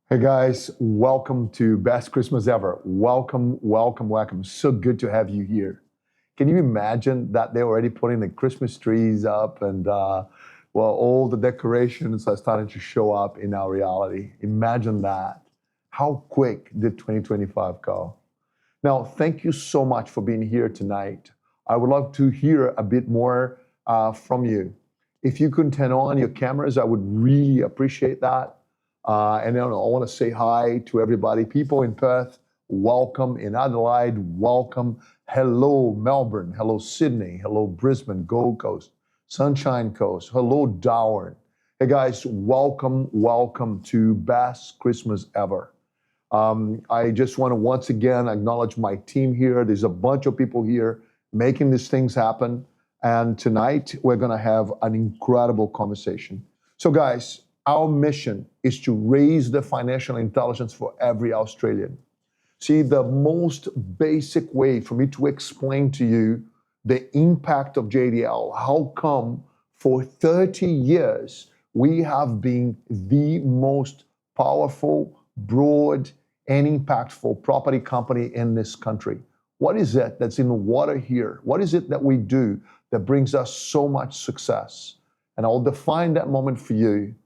Hey guys, welcome to Best Christmas Ever. Welcome, welcome, welcome. So good to have you here. Can you imagine that they're already putting the Christmas trees up and all the decorations are starting to show up in our reality? Imagine that. How quick did 2025 go? Now, thank you so much for being here tonight. I would love to hear a bit more from you. If you could turn on your cameras, I would really appreciate that. And then I want to say hi to everybody. People in Perth, welcome. In Adelaide, welcome. Hello, Melbourne. Hello, Sydney. Hello, Brisbane, Gold Coast, Sunshine Coast. Hello, Darwin. Hey guys, welcome, welcome to Best Christmas Ever. I just want to once again acknowledge my team here. There's a bunch of people here making these things happen. And tonight we're going to have an incredible conversation. So, guys, our mission is to raise the financial intelligence for every Australian. See, the most basic way for me to explain to you the impact of JDL, how come for 30 years we have been the most powerful, broad, and impactful property company in this country. What is it that's in the water here? What is it that we do that brings us so much success? And I'll define that moment for you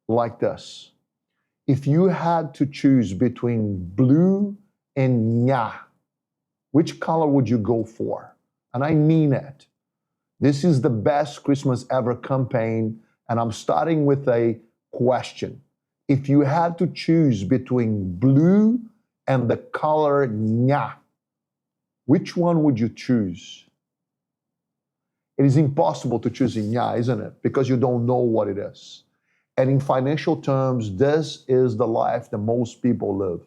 like this. If you had to choose between blue and nya, which color would you go for? And I mean it. This is the Best Christmas Ever campaign, and I'm starting with a question. If you had to choose between blue and the color nya, which one would you choose? It is impossible to choose nya, isn't it? Because you don't know what it is. And in financial terms, this is the life that most people live.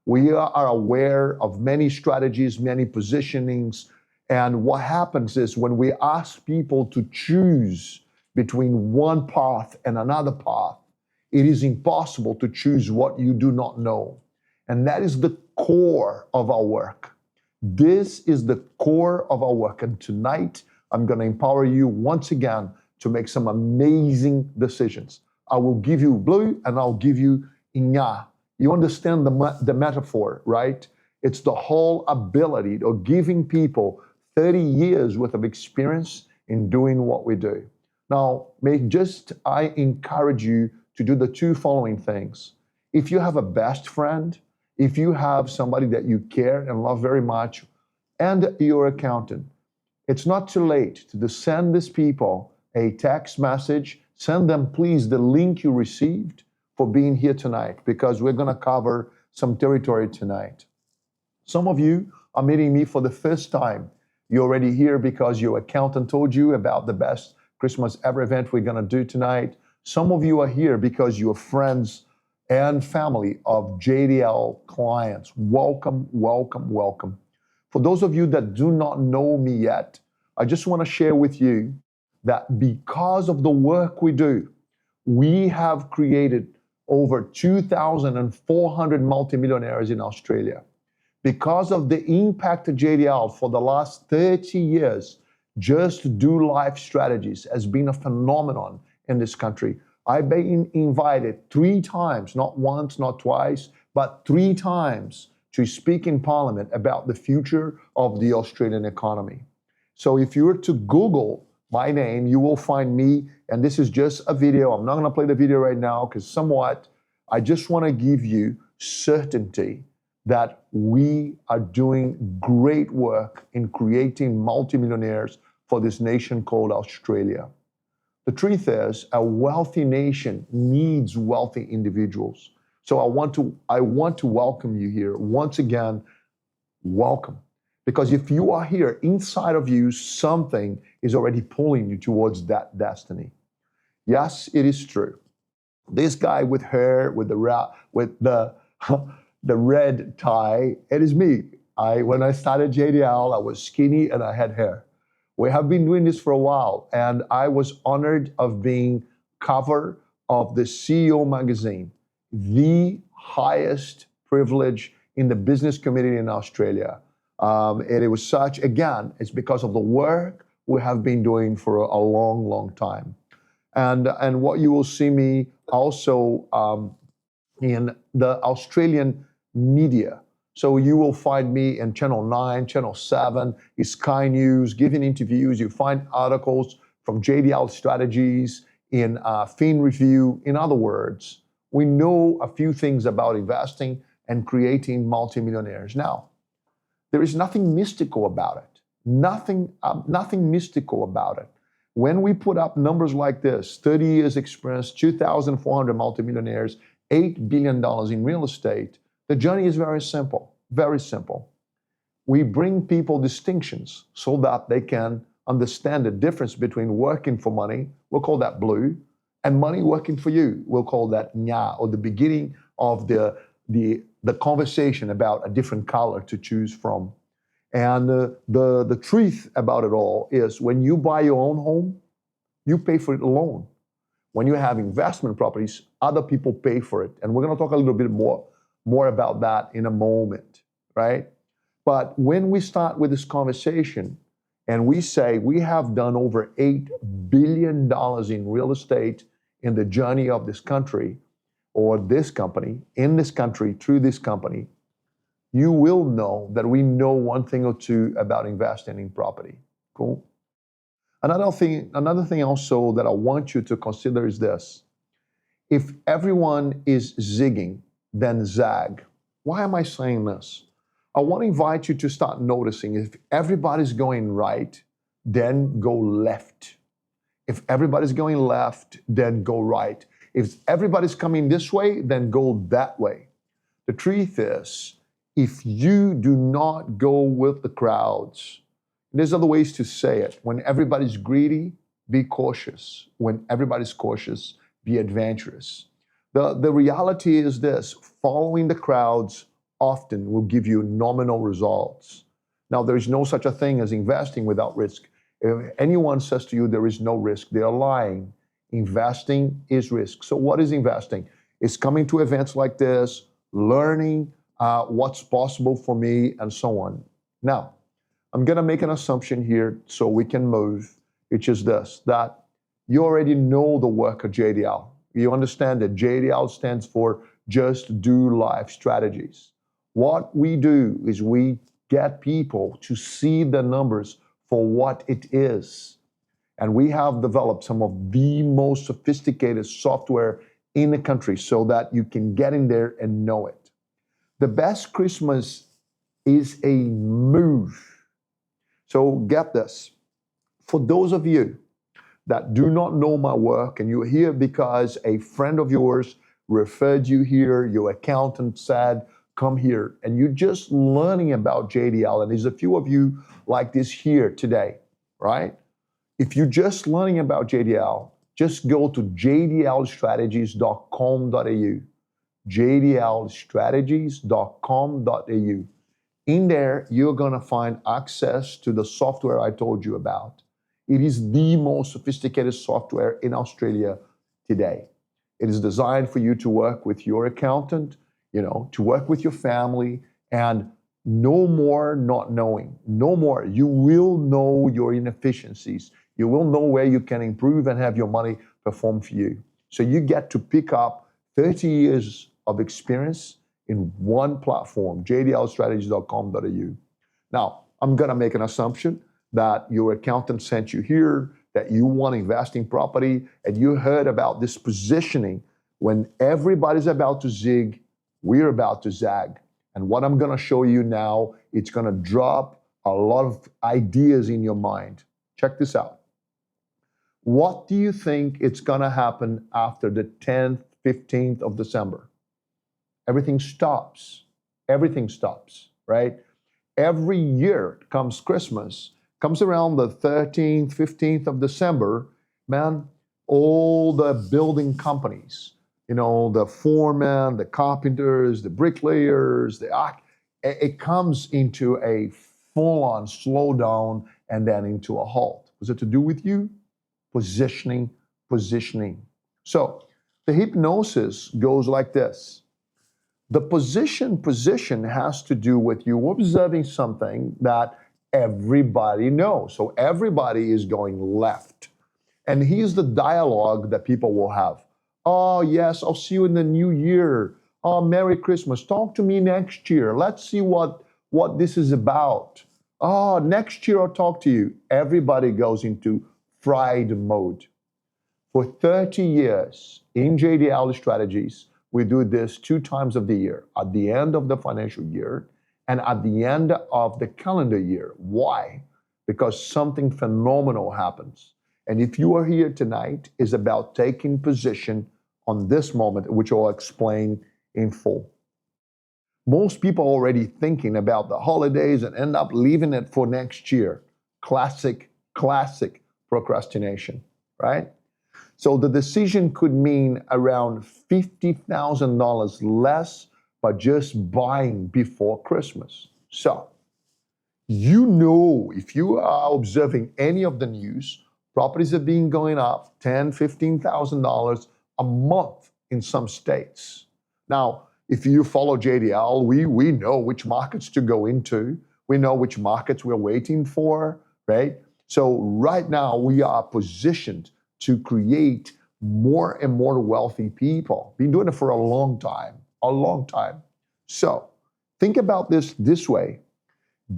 We are aware of many strategies, many positionings, and what happens is when we ask people to choose between one path and another path, it is impossible to choose what you do not know. And that is the core of our work. This is the core of our work. And tonight, I'm going to empower you once again to make some amazing decisions. I will give you blue and I'll give you nya. You understand the metaphor, right? It's the whole ability of giving people 30 years worth of experience in doing what we do. Now, I encourage you to do the two following things. If you have a best friend, if you have somebody that you care and love very much, and your accountant, it's not too late to send these people a text message. Send them, please, the link you received for being here tonight, because we're going to cover some territory tonight. Some of you are meeting me for the first time. You're already here because your accountant told you about the Best Christmas Ever event we're going to do tonight. Some of you are here because you're friends and family of JDL clients. Welcome, welcome, welcome. For those of you that do not know me yet, I just want to share with you that because of the work we do, we have created over 2,400 multimillionaires in Australia. Because of the impact of JDL for the last 30 years, Just Do Life Strategies has been a phenomenon in this country. I've been invited 3 times, not once, not twice, but 3 times to speak in Parliament about the future of the Australian economy. So if you were to Google my name, you will find me, and this is just a video. I'm not going to play the video right now because I just want to give you certainty that we are doing great work in creating multimillionaires for this nation called Australia. The truth is, a wealthy nation needs wealthy individuals. So I want to welcome you here. Once again, welcome. Because if you are here, inside of you, something is already pulling you towards that destiny. Yes, it is true. This guy with hair, with the red tie, it is me. When I started JDL, I was skinny and I had hair. We have been doing this for a while, and I was honored of being cover of the CEO magazine, the highest privilege in the business community in Australia. And it was such, again, it's because of the work we have been doing for a long, long time. And what you will see me also in the Australian media. So you will find me in Channel 9, Channel 7, Sky News, giving interviews. You find articles from JDL Strategies, in Fin Review. In other words, we know a few things about investing and creating multimillionaires. Now, there is nothing mystical about it. Nothing mystical about it. When we put up numbers like this, 30 years experience, 2,400 multimillionaires, $8 billion in real estate, the journey is very simple, very simple. We bring people distinctions so that they can understand the difference between working for money, we'll call that blue, and money working for you, we'll call that nya, or the beginning of the conversation about a different color to choose from. And the truth about it all is when you buy your own home, you pay for it alone. When you have investment properties, other people pay for it. And we're going to talk a little bit more about that in a moment, right? But when we start with this conversation and we say we have done over $8 billion in real estate in the journey of this country, or this company, in this country, through this company, you will know that we know one thing or two about investing in property. Cool? Another thing also that I want you to consider is this. If everyone is zigging, then zag. Why am I saying this? I want to invite you to start noticing if everybody's going right, then go left. If everybody's going left, then go right. If everybody's coming this way, then go that way. The truth is, if you do not go with the crowds, there's other ways to say it. When everybody's greedy, be cautious. When everybody's cautious, be adventurous. The reality is this: following the crowds often will give you nominal results. Now, there is no such a thing as investing without risk. If anyone says to you there is no risk, they are lying. Investing is risk. So what is investing? It's coming to events like this, learning what's possible for me, and so on. Now, I'm going to make an assumption here so we can move, which is this, that you already know the work of JDL. You understand that JDL stands for Just Do Life Strategies. What we do is we get people to see the numbers for what it is. And we have developed some of the most sophisticated software in the country so that you can get in there and know it. The best Christmas is a move. So get this. For those of you that do not know my work and you're here because a friend of yours referred you here, your accountant said, come here, and you're just learning about JDL, and there's a few of you like this here today, right? If you're just learning about JDL, just go to jdlstrategies.com.au, jdlstrategies.com.au. In there, you're going to find access to the software I told you about. It is the most sophisticated software in Australia today. It is designed for you to work with your accountant, to work with your family, and no more not knowing. No more. You will know your inefficiencies. You will know where you can improve and have your money perform for you. So you get to pick up 30 years of experience in one platform, jdlstrategies.com.au. Now, I'm going to make an assumption that your accountant sent you here, that you want to invest in property, and you heard about this positioning. When everybody's about to zig, we're about to zag. And what I'm going to show you now, it's going to drop a lot of ideas in your mind. Check this out. What do you think it's going to happen after the 10th, 15th of December? Everything stops. Everything stops, right? Every year comes Christmas, comes around the 13th, 15th of December, man, all the building companies, the foremen, the carpenters, the bricklayers, it comes into a full-on slowdown and then into a halt. Was it to do with you? Positioning. So the hypnosis goes like this. The position has to do with you observing something that everybody knows. So everybody is going left. And here's the dialogue that people will have. Oh, yes, I'll see you in the new year. Oh, Merry Christmas. Talk to me next year. Let's see what this is about. Oh, next year I'll talk to you. Everybody goes into fried mode. For 30 years in JDL Strategies, we do this 2 times of the year, at the end of the financial year and at the end of the calendar year. Why? Because something phenomenal happens. And if you are here tonight, is about taking position on this moment, which I'll explain in full. Most people are already thinking about the holidays and end up leaving it for next year. Classic procrastination, right? So the decision could mean around $50,000 less by just buying before Christmas. So, if you are observing any of the news, properties have been going up $10,000, $15,000 a month in some states. Now, if you follow JDL, we know which markets to go into. We know which markets we're waiting for, right? So right now we are positioned to create more and more wealthy people. Been doing it for a long time. So think about this way.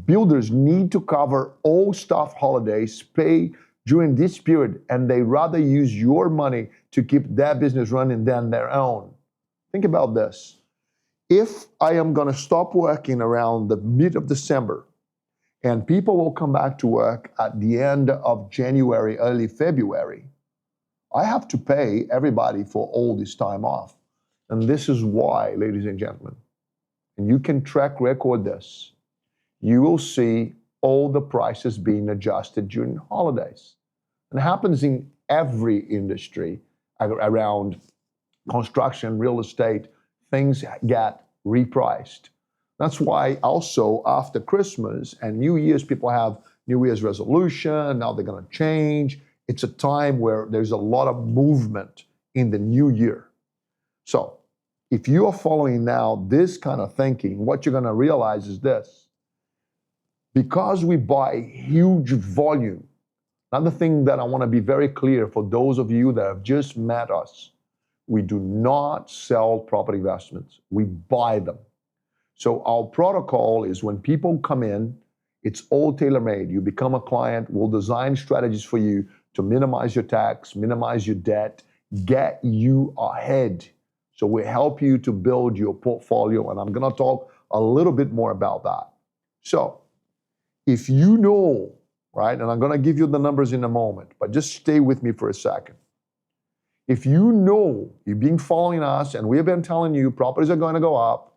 Builders need to cover all staff holidays, pay during this period, and they rather use your money to keep their business running than their own. Think about this. If I am going to stop working around the mid of December and people will come back to work at the end of January, early February, I have to pay everybody for all this time off. And this is why, ladies and gentlemen, and you can track record this, you will see all the prices being adjusted during holidays. And it happens in every industry around construction, real estate, things get repriced. That's why also after Christmas and New Year's, people have New Year's resolution, now they're going to change. It's a time where there's a lot of movement in the new year. So if you are following now this kind of thinking, what you're going to realize is this. Because we buy huge volume, another thing that I want to be very clear for those of you that have just met us, we do not sell property investments. We buy them. So our protocol is when people come in, it's all tailor-made. You become a client, we'll design strategies for you to minimize your tax, minimize your debt, get you ahead. So we help you to build your portfolio, and I'm going to talk a little bit more about that. So if you know, right, and I'm going to give you the numbers in a moment, but just stay with me for a second. If you know, you've been following us and we've been telling you properties are going to go up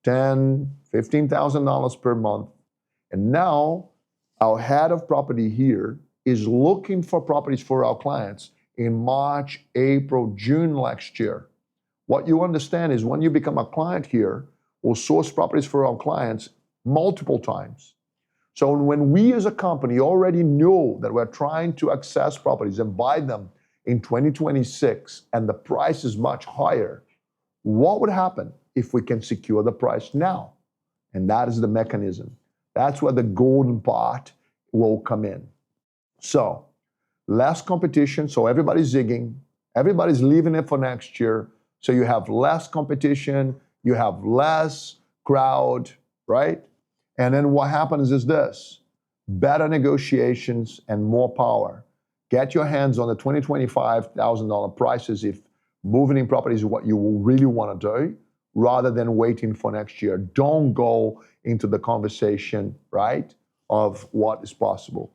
$10,000, $15,000 per month, and now our head of property here is looking for properties for our clients in March, April, June next year. What you understand is when you become a client here, we'll source properties for our clients multiple times. So when we as a company already know that we're trying to access properties and buy them in 2026 and the price is much higher, what would happen if we can secure the price now? And that is the mechanism. That's where the golden part will come in. So less competition, so everybody's zigging, everybody's leaving it for next year. So you have less competition, you have less crowd, right? And then what happens is this, better negotiations and more power. Get your hands on the $20,000, $25,000 prices if moving in property is what you really want to do, rather than waiting for next year. Don't go into the conversation, right, of what is possible.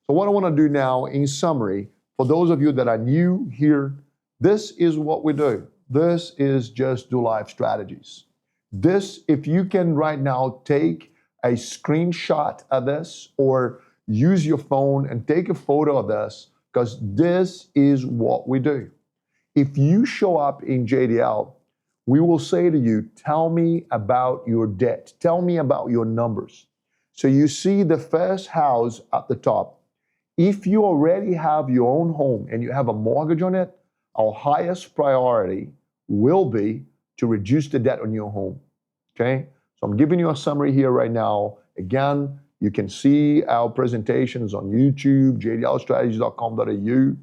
So what I want to do now, in summary, for those of you that are new here, this is what we do. This is JDL Life Strategies. This, if you can right now take a screenshot of this or use your phone and take a photo of this, because this is what we do. If you show up in JDL, we will say to you, tell me about your debt. Tell me about your numbers. So you see the first house at the top. If you already have your own home and you have a mortgage on it, our highest priority will be to reduce the debt on your home, okay? So I'm giving you a summary here right now. Again, you can see our presentations on YouTube, jdlstrategies.com.au.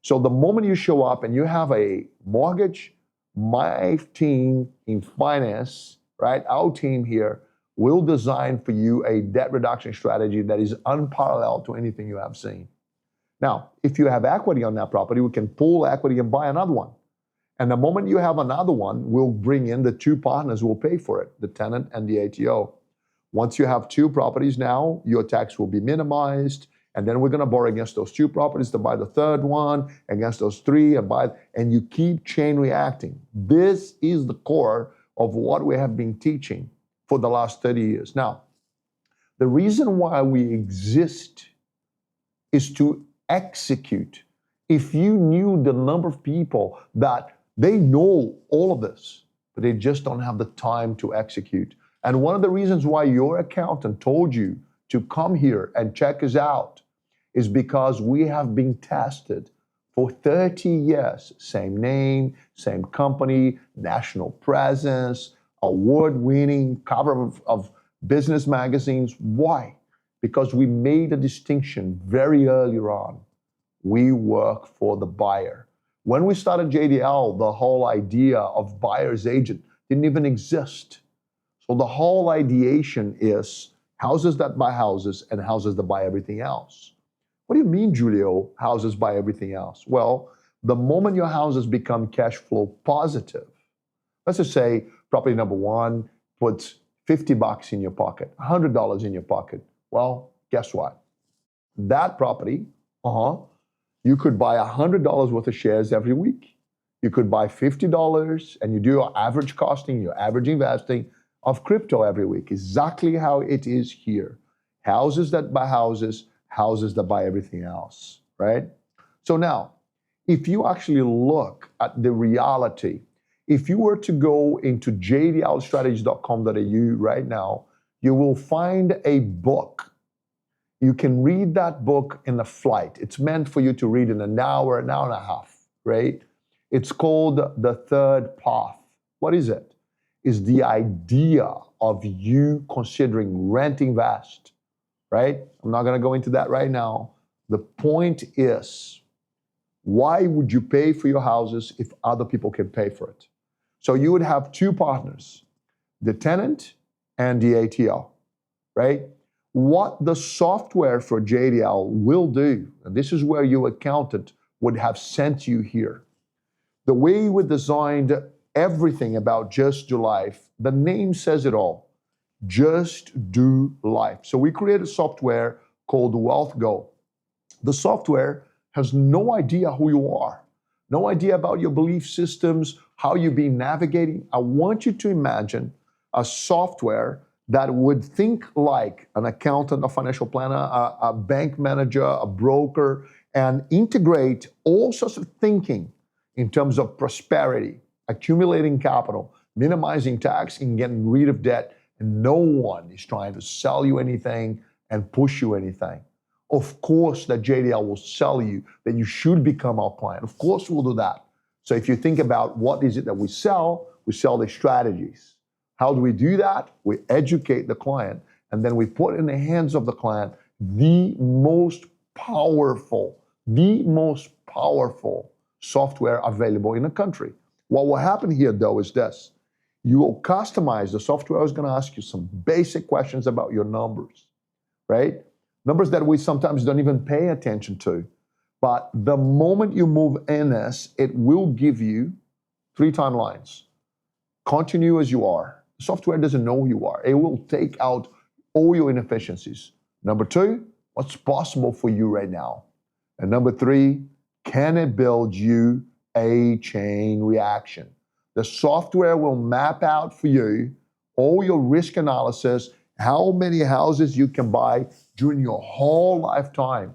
So the moment you show up and you have a mortgage, My team in finance, right, our team here will design for you a debt reduction strategy that is unparalleled to anything you have seen. Now, if you have equity on that property, we can pull equity and buy another one. And the moment you have another one, we'll bring in the two partners who will pay for it, the tenant and the ATO. Once you have two properties now, your tax will be minimized. And then we're going to borrow against those two properties to buy the third one, against those three, and you keep chain reacting. This is the core of what we have been teaching for the last 30 years. Now, the reason why we exist is to execute. If you knew the number of people that they know all of this, but they just don't have the time to execute. And one of the reasons why your accountant told you to come here and check us out is because we have been tested for 30 years. Same name, same company, national presence, award-winning, cover of business magazines. Why? Because we made a distinction very early on. We work for the buyer. When we started JDL, the whole idea of buyer's agent didn't even exist. So the whole ideation is houses that buy houses and houses that buy everything else. What do you mean, Julio, houses buy everything else? Well, the moment your houses become cash flow positive, let's just say property number one puts $50 in your pocket, $100 in your pocket. Well, guess what? That property, you could buy $100 worth of shares every week. You could buy $50 and you do your average costing, your average investing of crypto every week. Exactly how it is here. Houses that buy houses, houses that buy everything else, right? So now, if you actually look at the reality, if you were to go into jdlstrategies.com.au right now, you will find a book. You can read that book in a flight. It's meant for you to read in an hour and a half, right? It's called The Third Path. What is it? It's the idea of you considering rent invest, right? I'm not going to go into that right now. The point is, why would you pay for your houses if other people can pay for it? So you would have two partners, the tenant and the ATO, right? What the software for JDL will do, and this is where your accountant would have sent you here. The way we designed everything about Just Do Life, the name says it all. Just Do Life. So we created software called Wealth Go. The software has no idea who you are, no idea about your belief systems, how you've been navigating. I want you to imagine a software that would think like an accountant, a financial planner, a bank manager, a broker, and integrate all sorts of thinking in terms of prosperity, accumulating capital, minimizing tax, and getting rid of debt. And no one is trying to sell you anything and push you anything. Of course that JDL will sell you that you should become our client. Of course we'll do that. So if you think about what is it that we sell the strategies. How do we do that? We educate the client, and then we put in the hands of the client the most powerful software available in the country. What will happen here, though, is this. You will customize the software. Is going to ask you some basic questions about your numbers, right? Numbers that we sometimes don't even pay attention to. But the moment you move in this, it will give you 3 timelines. Continue as you are. The software doesn't know who you are. It will take out all your inefficiencies. Number 2, what's possible for you right now? And number 3, can it build you a chain reaction? The software will map out for you all your risk analysis, how many houses you can buy during your whole lifetime.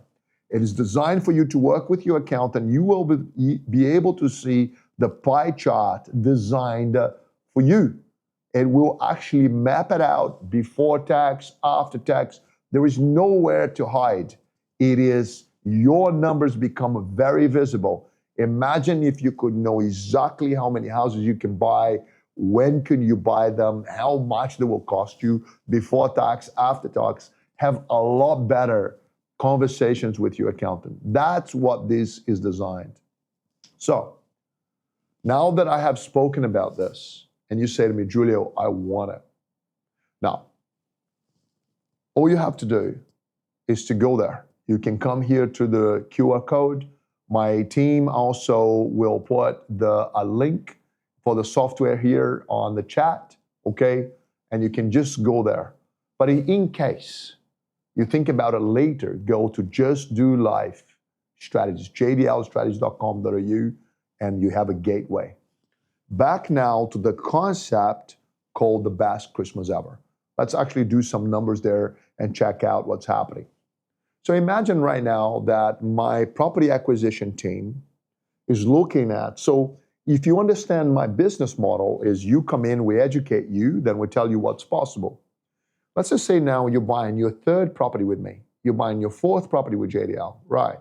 It is designed for you to work with your accountant. You will be able to see the pie chart designed for you. It will actually map it out before tax, after tax. There is nowhere to hide. It is, your numbers become very visible. Imagine if you could know exactly how many houses you can buy, when can you buy them, how much they will cost you before tax, after tax. Have a lot better conversations with your accountant. That's what this is designed. So Now that I have spoken about this, and you say to me, Julio, I want it. Now, all you have to do is to go there. You can come here to the QR code. My team also will put a link for the software here on the chat, okay? And you can just go there. But in case you think about it later, go to Just Do Life Strategies, jdlstrategies.com.au, and you have a gateway. Back now to the concept called the best Christmas ever. Let's actually do some numbers there and check out what's happening. So imagine right now that my property acquisition team is looking at, so if you understand my business model is you come in, we educate you, then we tell you what's possible. Let's just say now you're buying your third property with me. You're buying your fourth property with JDL, right?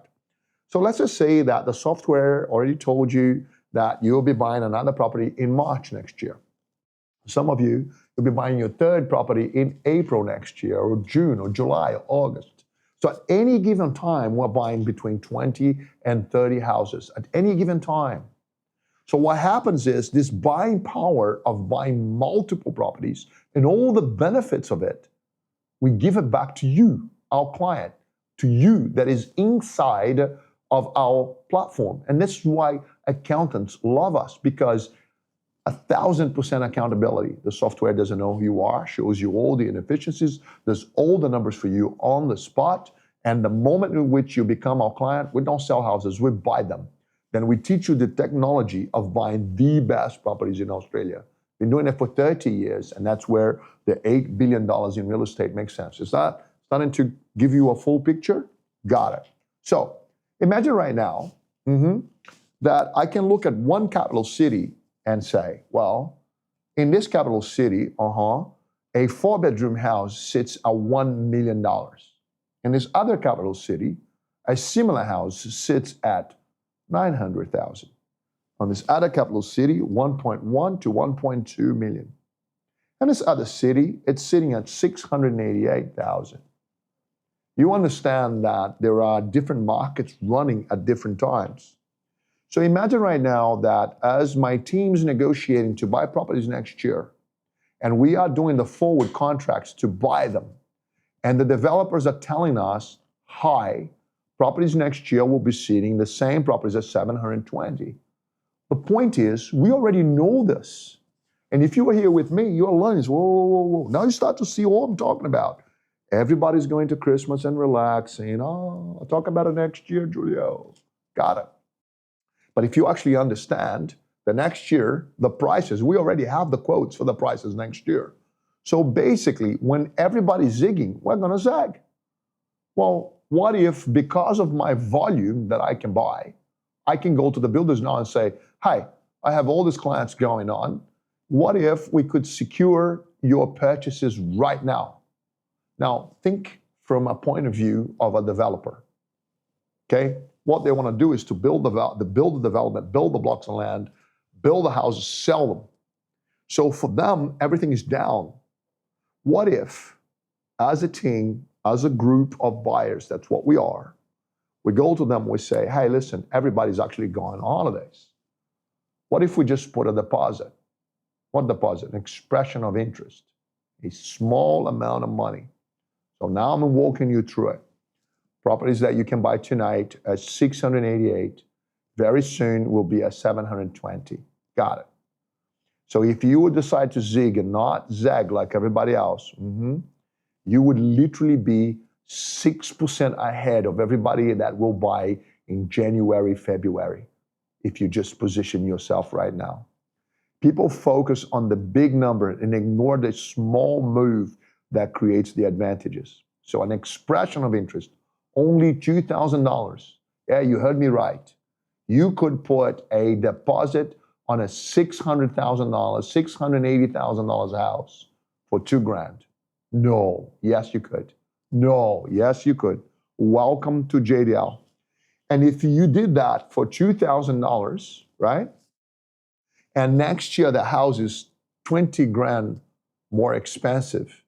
So let's just say that the software already told you that you'll be buying another property in March next year. Some of you, you'll be buying your third property in April next year, or June, or July, or August. So at any given time, we're buying between 20 and 30 houses at any given time. So what happens is this buying power of buying multiple properties and all the benefits of it, we give it back to you, our client, to you that is inside of our platform. And this is why accountants love us, because 1,000% accountability. The software doesn't know who you are, shows you all the inefficiencies, does all the numbers for you on the spot. And the moment in which you become our client, we don't sell houses, we buy them. Then we teach you the technology of buying the best properties in Australia. Been doing it for 30 years, and that's where the $8 billion in real estate makes sense. Is that starting to give you a full picture? Got it. So imagine right now that I can look at one capital city and say, well, in this capital city, a 4-bedroom house sits at $1 million. In this other capital city, a similar house sits at $900,000. On this other capital city, 1.1 to 1.2 million. And this other city, it's sitting at 688,000. You understand that there are different markets running at different times. So imagine right now that as my team's negotiating to buy properties next year, and we are doing the forward contracts to buy them, and the developers are telling us, hi, properties next year will be sitting the same properties at 720. The point is, we already know this. And if you were here with me, you're learning, whoa. Now you start to see what I'm talking about. Everybody's going to Christmas and relaxing. Oh, I'll talk about it next year, Julio. Got it. But if you actually understand the next year, the prices, we already have the quotes for the prices next year. So basically, when everybody's zigging, we're going to zag. Well, what if because of my volume that I can buy, I can go to the builders now and say, hi, I have all these clients going on. What if we could secure your purchases right now? Now, think from a point of view of a developer, okay? What they want to do is to build the development, build the blocks of land, build the houses, sell them. So for them, everything is down. What if, as a team, as a group of buyers, that's what we are, we go to them, we say, hey, listen, everybody's actually going on holidays. What if we just put a deposit? What deposit? An expression of interest, a small amount of money. So now I'm walking you through it. Properties that you can buy tonight at 688, very soon will be at 720. Got it. So if you would decide to zig and not zag like everybody else, you would literally be 6% ahead of everybody that will buy in January, February, if you just position yourself right now. People focus on the big number and ignore the small move that creates the advantages. So an expression of interest, only $2,000. Yeah, you heard me right. You could put a deposit on a $600,000, $680,000 house for $2,000. No, yes you could. No, yes you could. Welcome to JDL. And if you did that for $2,000, right? And next year the house is $20,000 more expensive,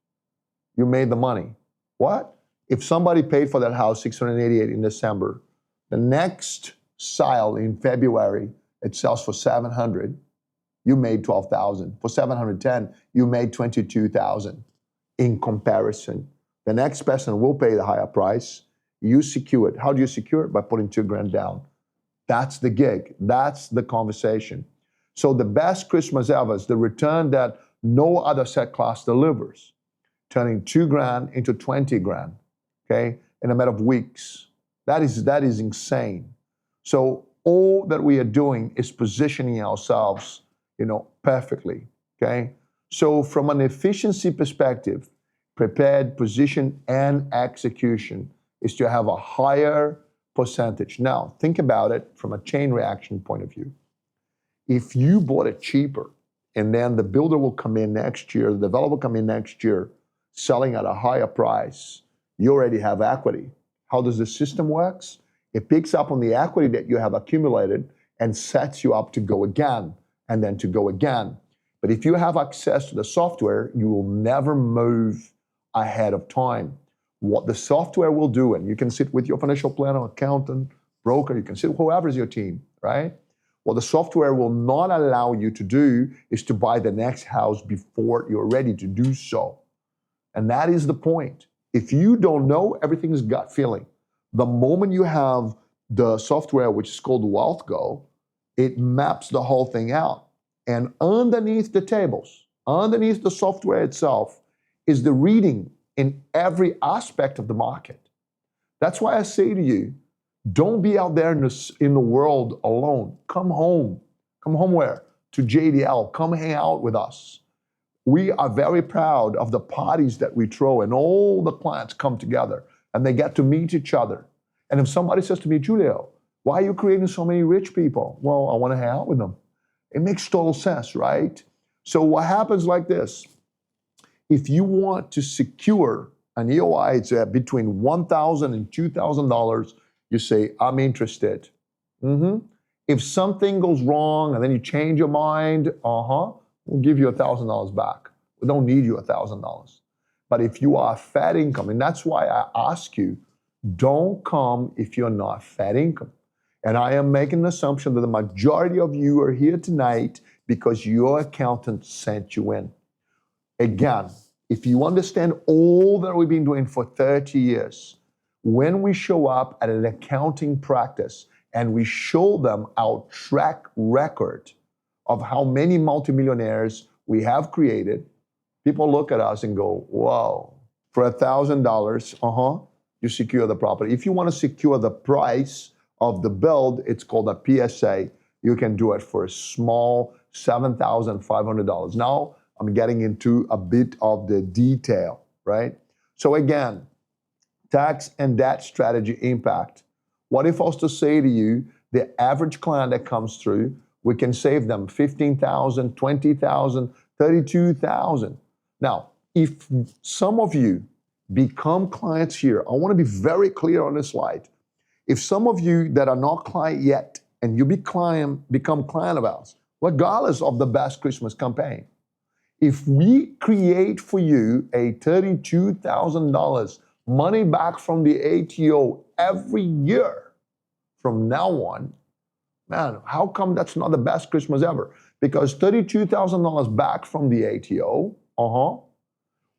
you made the money. What? If somebody paid for that house $688 in December, the next sale in February, it sells for 700, you made 12,000. For 710, you made 22,000 in comparison. The next person will pay the higher price. You secure it. How do you secure it? By putting 2 grand down. That's the gig. That's the conversation. So the best Christmas ever is the return that no other set class delivers, turning 2 grand into 20 grand, okay, in a matter of weeks. That is insane. So all that we are doing is positioning ourselves, perfectly, okay? So from an efficiency perspective, prepared, position, and execution is to have a higher percentage. Now, think about it from a chain reaction point of view. If you bought it cheaper, and then the builder will come in next year, the developer will come in next year, selling at a higher price, you already have equity. How does the system works? It picks up on the equity that you have accumulated and sets you up to go again, and then to go again. But if you have access to the software, you will never move ahead of time. What the software will do, and you can sit with your financial planner, accountant, broker, you can sit with whoever's your team, right? What the software will not allow you to do is to buy the next house before you're ready to do so. And that is the point. If you don't know, everything is gut feeling. The moment you have the software, which is called WealthGo, it maps the whole thing out. And underneath the tables, underneath the software itself, is the reading in every aspect of the market. That's why I say to you, don't be out there in the world alone. Come home. Come home where? To JDL. Come hang out with us. We are very proud of the parties that we throw, and all the clients come together and they get to meet each other. And if somebody says to me, Julio, why are you creating so many rich people? Well, I want to hang out with them. It makes total sense, right? So what happens like this, if you want to secure an EOI, it's between $1,000 and $2,000, you say, I'm interested. If something goes wrong and then you change your mind, we'll give you $1,000 back. We don't need you $1,000. But if you are fat income, and that's why I ask you, don't come if you're not fat income. And I am making an assumption that the majority of you are here tonight because your accountant sent you in. Again, if you understand all that we've been doing for 30 years, when we show up at an accounting practice and we show them our track record of how many multimillionaires we have created, people look at us and go, whoa, for $1,000, you secure the property. If you want to secure the price of the build, it's called a PSA. You can do it for a small $7,500. Now, I'm getting into a bit of the detail, right? So again, tax and debt strategy impact. What if I was to say to you, the average client that comes through, we can save them $15,000, $20,000, $32,000. Now, if some of you become clients here, I want to be very clear on this slide. If some of you that are not client yet and you become client of ours, regardless of the best Christmas campaign, if we create for you a $32,000 money back from the ATO every year from now on, man, how come that's not the best Christmas ever? Because $32,000 back from the ATO,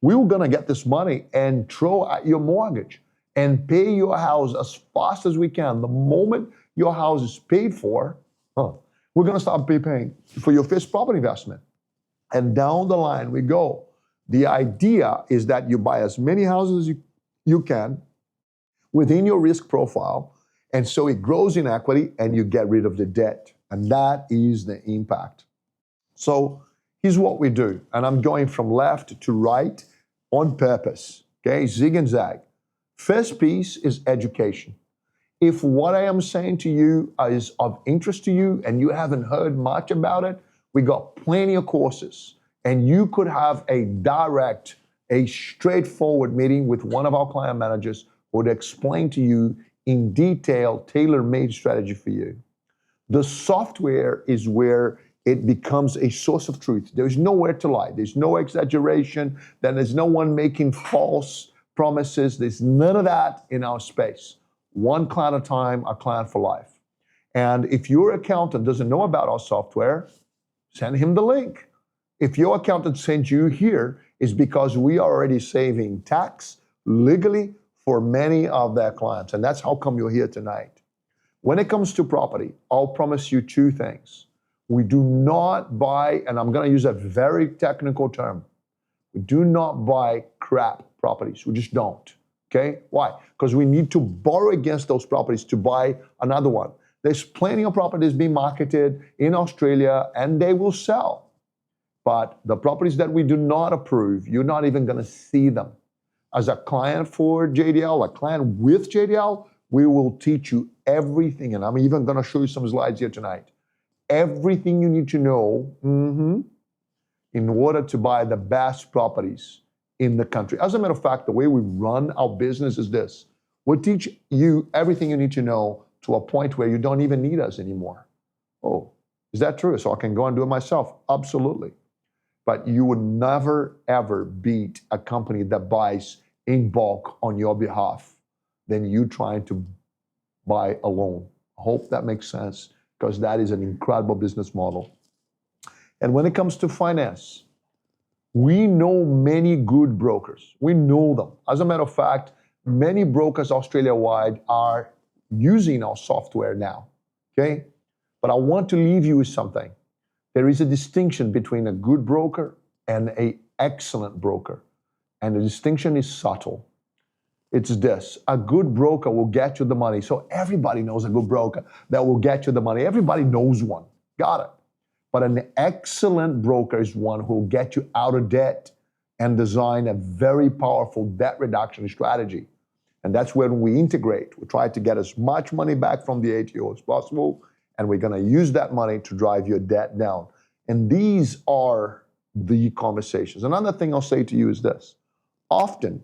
we were gonna get this money and throw at your mortgage and pay your house as fast as we can. The moment your house is paid for, we're gonna start paying for your first property investment. And down the line we go. The idea is that you buy as many houses as you can within your risk profile, and so it grows in equity and you get rid of the debt. And that is the impact. So here's what we do, and I'm going from left to right on purpose, okay? Zig and zag. First piece is education. If what I am saying to you is of interest to you and you haven't heard much about it, we got plenty of courses, and you could have a straightforward meeting with one of our client managers who would explain to you in detail, tailor-made strategy for you. The software is where it becomes a source of truth. There's nowhere to lie. There's no exaggeration. There's no one making false promises. There's none of that in our space. One client at a time, a client for life. And if your accountant doesn't know about our software, send him the link. If your accountant sent you here, it's because we are already saving tax legally for many of their clients. And that's how come you're here tonight. When it comes to property, I'll promise you two things. We do not buy, and I'm going to use a very technical term, we do not buy crap properties. We just don't. Okay? Why? Because we need to borrow against those properties to buy another one. There's plenty of properties being marketed in Australia and they will sell. But the properties that we do not approve, you're not even going to see them. As a client for JDL, a client with JDL, we will teach you everything. And I'm even going to show you some slides here tonight. Everything you need to know in order to buy the best properties in the country. As a matter of fact, the way we run our business is this. We'll teach you everything you need to know to a point where you don't even need us anymore. Oh, is that true? So I can go and do it myself? Absolutely. But you would never, ever beat a company that buys in bulk on your behalf than you trying to buy alone. I hope that makes sense, because that is an incredible business model. And when it comes to finance, we know many good brokers. We know them. As a matter of fact, many brokers Australia-wide are using our software now, okay? But I want to leave you with something. There is a distinction between a good broker and an excellent broker. And the distinction is subtle. It's this: a good broker will get you the money. So everybody knows a good broker that will get you the money. Everybody knows one. Got it. But an excellent broker is one who will get you out of debt and design a very powerful debt reduction strategy. And that's when we integrate. We try to get as much money back from the ATO as possible, and we're going to use that money to drive your debt down. And these are the conversations. Another thing I'll say to you is this. Often,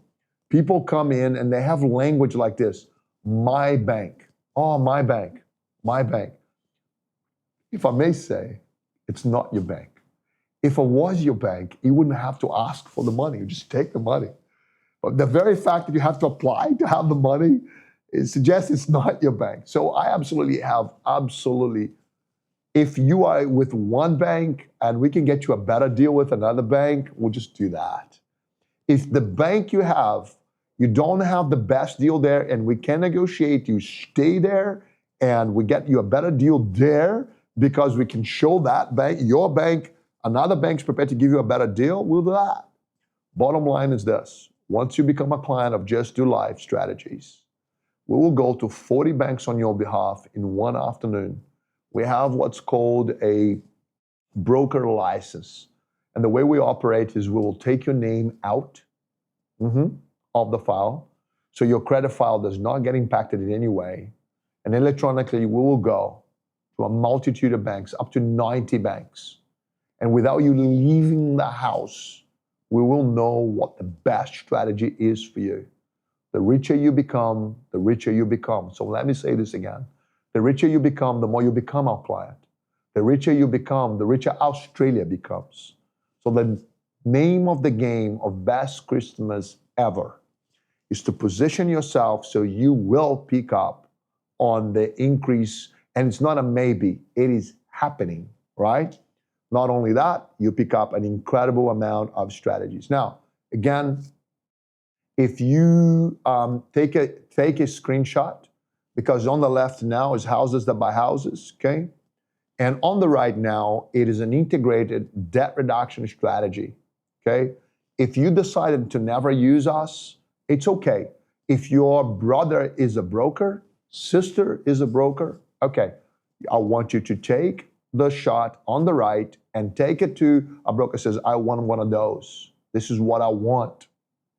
people come in and they have language like this: my bank. Oh, my bank. My bank. If I may say, it's not your bank. If it was your bank, you wouldn't have to ask for the money. You just take the money. But the very fact that you have to apply to have the money, it suggests it's not your bank. So I absolutely, if you are with one bank and we can get you a better deal with another bank, we'll just do that. If the bank you have, you don't have the best deal there and we can negotiate, you stay there and we get you a better deal there because we can show that bank, your bank, another bank's prepared to give you a better deal, we'll do that. Bottom line is this: once you become a client of JDL Strategies, we will go to 40 banks on your behalf in one afternoon. We have what's called a broker license. And the way we operate is we will take your name out of the file, so your credit file does not get impacted in any way. And electronically, we will go to a multitude of banks, up to 90 banks. And without you leaving the house, we will know what the best strategy is for you. The richer you become, the richer you become. So let me say this again. The richer you become, the more you become our client. The richer you become, the richer Australia becomes. So the name of the game of Best Christmas Ever is to position yourself so you will pick up on the increase. And it's not a maybe, it is happening, right? Not only that, you pick up an incredible amount of strategies. Now, again, if you take a screenshot, because on the left now is houses that buy houses, okay? And on the right now, it is an integrated debt reduction strategy, okay? If you decided to never use us, it's okay. If your brother is a broker, sister is a broker, okay, I want you to take the shot on the right and take it to a broker says, I want one of those. This is what I want.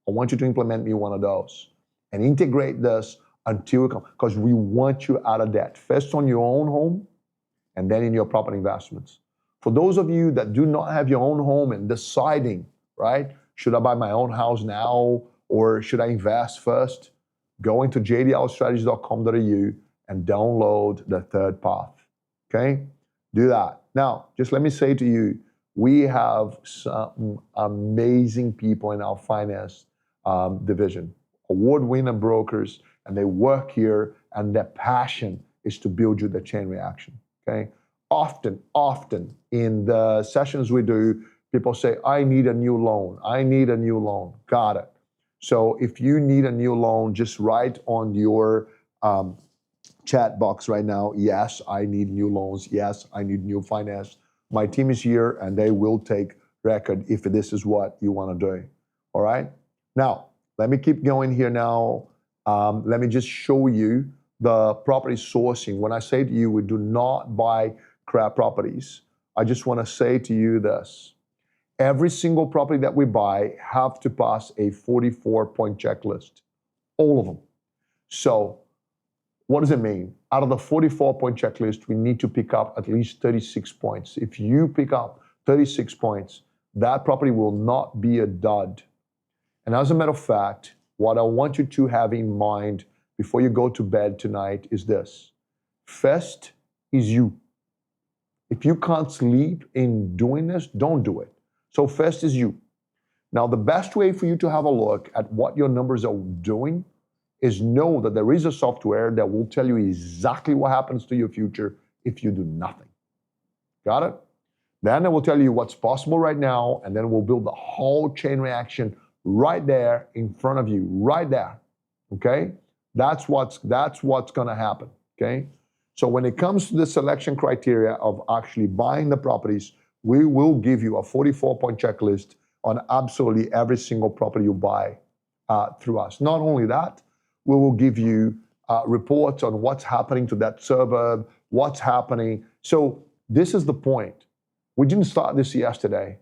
I want you to implement me one of those and integrate this until you come, because we want you out of debt. First on your own home and then in your property investments. For those of you that do not have your own home and deciding, right, should I buy my own house now or should I invest first? Go into jdlstrategies.com.au and download the third path, okay? Do that. Now, just let me say to you, we have some amazing people in our finance division, award-winning brokers, and they work here and their passion is to build you the chain reaction, okay? Often in the sessions we do, people say, I need a new loan. I need a new loan. Got it. So if you need a new loan, just write on your chat box right now, yes, I need new loans. Yes, I need new finance. My team is here and they will take record if this is what you want to do. All right? Now, let me keep going here now. Let me just show you the property sourcing. When I say to you, we do not buy crap properties, I just want to say to you this. Every single property that we buy have to pass a 44-point checklist. All of them. So what does it mean? Out of the 44-point checklist, we need to pick up at least 36 points. If you pick up 36 points, that property will not be a dud. And as a matter of fact, what I want you to have in mind before you go to bed tonight is this. First is you. If you can't sleep in doing this, don't do it. So first is you. Now, the best way for you to have a look at what your numbers are doing is know that there is a software that will tell you exactly what happens to your future if you do nothing. Got it? Then it will tell you what's possible right now, and then we'll build the whole chain reaction right there in front of you, right there. Okay? That's what's going to happen. Okay? So when it comes to the selection criteria of actually buying the properties, we will give you a 44-point checklist on absolutely every single property you buy through us. Not only that, we will give you reports on what's happening to that suburb, what's happening. So this is the point. We didn't start this yesterday.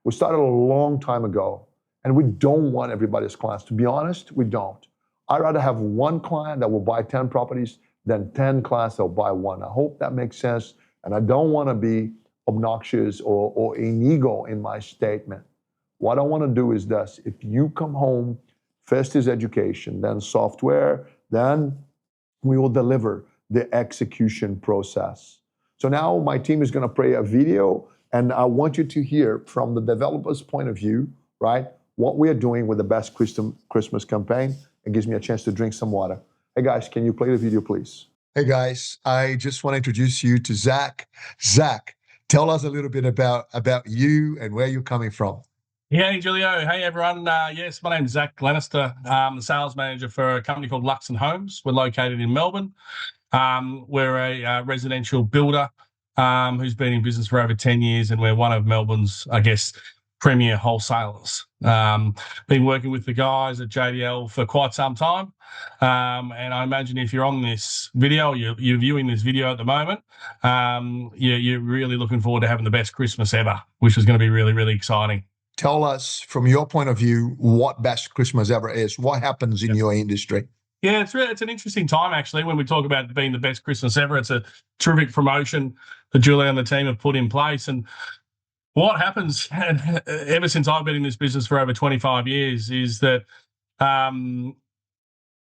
We started a long time ago, and we don't want everybody's clients. To be honest, we don't. I'd rather have one client that will buy 10 properties than 10 clients that will buy one. I hope that makes sense, and I don't want to be obnoxious or an ego in my statement. What I want to do is this. If you come home, first is education, then software, then we will deliver the execution process. So now my team is going to play a video, and I want you to hear from the developer's point of view, right, what we are doing with the best Christmas campaign. It gives me a chance to drink some water. Hey guys, can you play the video, please? Hey guys, I just want to introduce you to Zach. Zach, tell us a little bit about you and where you're coming from. Yeah, hey, Julio. Hey, everyone. Yes, my name's Zach Glenister. I'm the sales manager for a company called Luxon Homes. We're located in Melbourne. We're a residential builder who's been in business for over 10 years, and we're one of Melbourne's, I guess, premier wholesalers. Been working with the guys at JDL for quite some time. And I imagine if you're on this video, you're viewing this video at the moment, you're really looking forward to having the best Christmas ever, which is going to be really, really exciting. Tell us, from your point of view, what best Christmas ever is. What happens in your industry? Yeah, it's an interesting time, actually, when we talk about being the best Christmas ever. It's a terrific promotion that Julie and the team have put in place. And what happens, ever since I've been in this business for over 25 years, is that the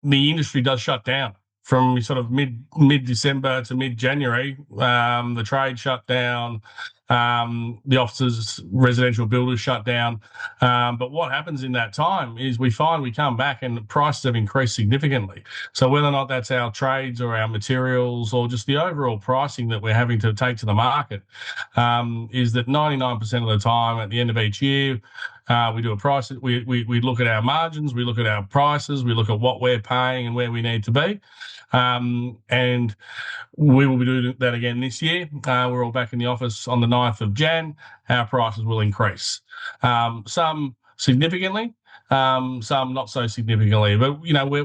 industry does shut down. From sort of mid-December to mid-January, the trade shut down, the offices, residential builders shut down. But what happens in that time is we find we come back and the prices have increased significantly. So whether or not that's our trades or our materials or just the overall pricing that we're having to take to the market, is that 99% of the time at the end of each year, we do a price. We look at our margins, we look at our prices, we look at what we're paying and where we need to be. And we will be doing that again this year. We're all back in the office on the 9th of Jan. Our prices will increase. Some significantly, some not so significantly. But,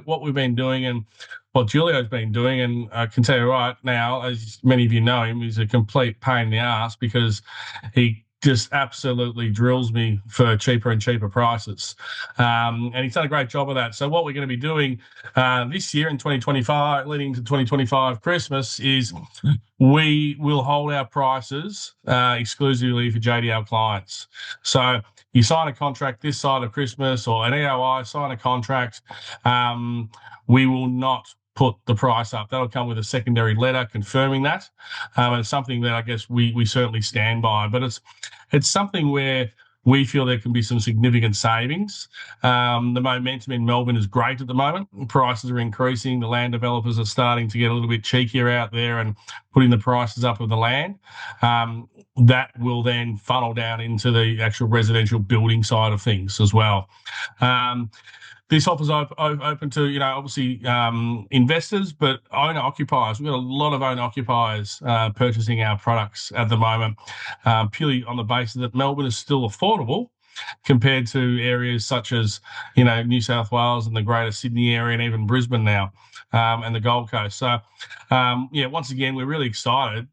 what we've been doing and what Julio's been doing, and I can tell you right now, as many of you know him, he's a complete pain in the ass because he just absolutely drills me for cheaper and cheaper prices. And he's done a great job of that. So what we're going to be doing this year in 2025, leading into 2025 Christmas, is we will hold our prices exclusively for JDL clients. So you sign a contract this side of Christmas, or an EOI, sign a contract, we will not put the price up. That'll come with a secondary letter confirming that. It's something that I guess we certainly stand by. But it's something where we feel there can be some significant savings. The momentum in Melbourne is great at the moment. Prices are increasing. The land developers are starting to get a little bit cheekier out there and putting the prices up of the land. That will then funnel down into the actual residential building side of things as well. This offers open to, obviously investors, but owner occupiers. We've got a lot of owner occupiers purchasing our products at the moment, purely on the basis that Melbourne is still affordable compared to areas such as, New South Wales and the Greater Sydney area and even Brisbane now, and the Gold Coast. So, once again, we're really excited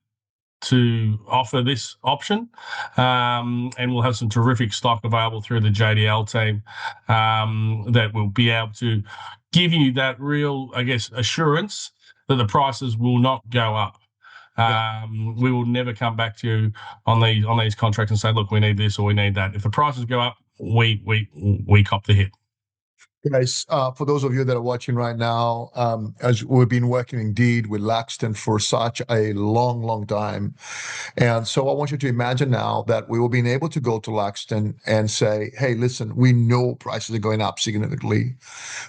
to offer this option, and we'll have some terrific stock available through the JDL team that will be able to give you that real, assurance that the prices will not go up. We will never come back to you on these contracts and say, look, we need this or we need that. If the prices go up, we cop the hit. Guys, for those of you that are watching right now, as we've been working indeed with Laxton for such a long, long time. And so I want you to imagine now that we will be able to go to Laxton and say, hey, listen, we know prices are going up significantly.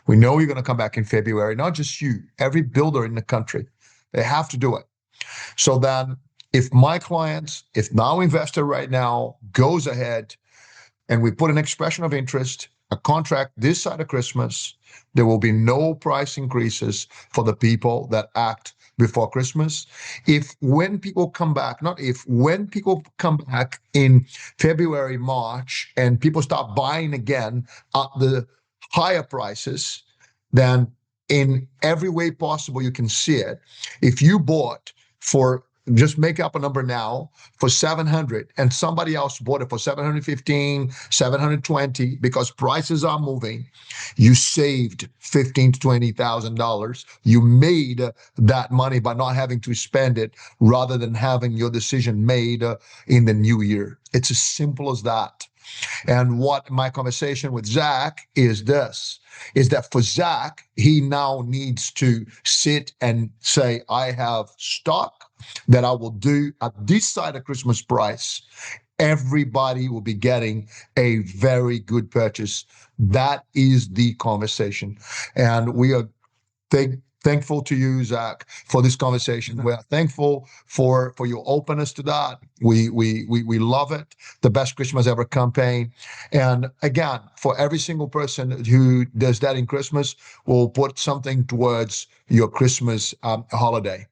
We know you're going to come back in February, not just you, every builder in the country. They have to do it. So then if my clients, if now investor right now goes ahead and we put an expression of interest, a contract this side of Christmas, there will be no price increases for the people that act before Christmas. When people come back in February, March, and people start buying again at the higher prices, then in every way possible you can see it. If you bought for, just make up a number now, for 700 and somebody else bought it for 715, 720 because prices are moving, you saved $15,000 to $20,000. You made that money by not having to spend it rather than having your decision made in the new year. It's as simple as that. And what my conversation with Zach is this, is that for Zach, he now needs to sit and say, I have stock that I will do at this side of Christmas price. Everybody will be getting a very good purchase. That is the conversation. And we are thankful to you, Zach, for this conversation. We're thankful for your openness to that. We love it. The Best Christmas Ever campaign. And again, for every single person who does that in Christmas, we'll put something towards your Christmas holiday.